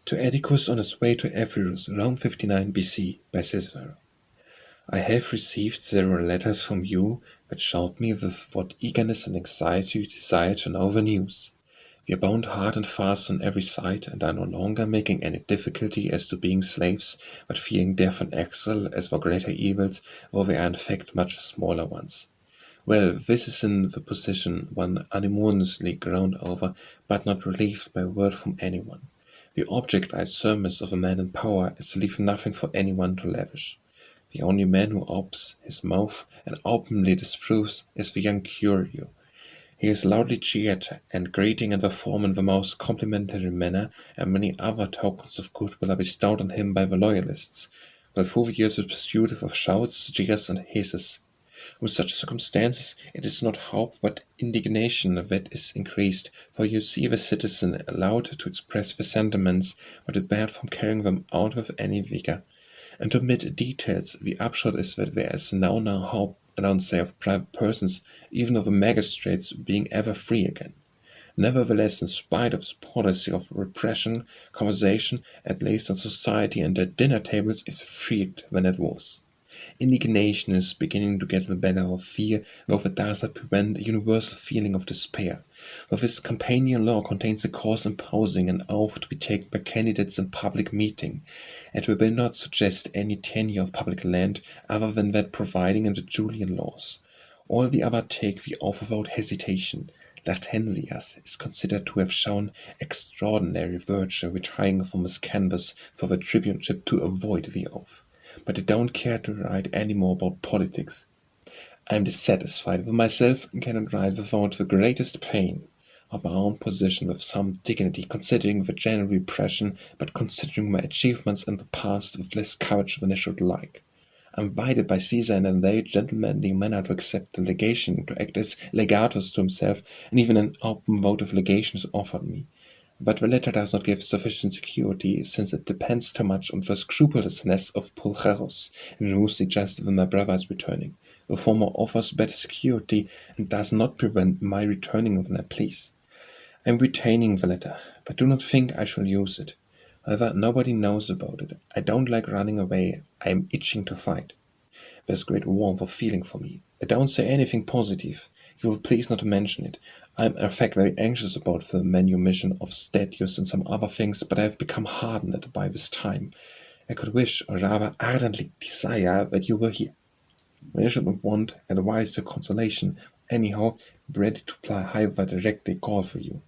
To Atticus on his way to Epirus, around 59 BC, by Cicero. I have received several letters from you, which showed me with what eagerness and anxiety you desire to know the news. We are bound hard and fast on every side, and are no longer making any difficulty as to being slaves, but fearing death and exile as for greater evils, though they are in fact much smaller ones. Well, this is in the position one unanimously groaned over, but not relieved by a word from anyone. The object surmise of a man in power is to leave nothing for anyone to lavish. The only man who opens his mouth and openly disapproves is the young Curio. He is loudly cheered and greeting in the form in the most complimentary manner, and many other tokens of goodwill are bestowed on him by the loyalists, while Fufius is pursued with shouts, jeers, and hisses. In such circumstances, it is not hope but indignation that is increased, for you see the citizen allowed to express the sentiments, but debarred from carrying them out with any vigour. And to omit details, the upshot is that there is now no hope, I don't say of private persons, even of the magistrates being ever free again. Nevertheless, in spite of this policy of repression, conversation, at least in society and at dinner tables, is freer than it was. Indignation is beginning to get the better of fear, though it does not prevent a universal feeling of despair. For this Campanian law contains a clause imposing an oath to be taken by candidates in public meeting, and we will not suggest any tenure of public land other than that providing in the Julian laws. All the other take the oath without hesitation. Laterensis is considered to have shown extraordinary virtue retiring from his canvass for the tribuneship to avoid the oath. But I don't care to write any more about politics. I am dissatisfied with myself and cannot write without the greatest pain. A bound position with some dignity, considering the general repression, but considering my achievements in the past with less courage than I should like. I am invited by Caesar in a late gentlemanly manner to accept the legation, to act as legatus to himself, and even an open votive legation is offered me. But the latter does not give sufficient security, since it depends too much on the scrupulousness of Pulcheros, and mostly just when my brother is returning. The former offers better security, and does not prevent my returning when I please. I am retaining the letter, but do not think I shall use it. However, nobody knows about it. I don't like running away. I am itching to fight. There's great warmth of feeling for me. I don't say anything positive. You will please not to mention it. I am in fact very anxious about the manumission of statues and some other things, but I have become hardened by this time. I could wish, or rather ardently desire, that you were here. When I should not want, advise your consolation, anyhow, be ready to apply however directly call for you.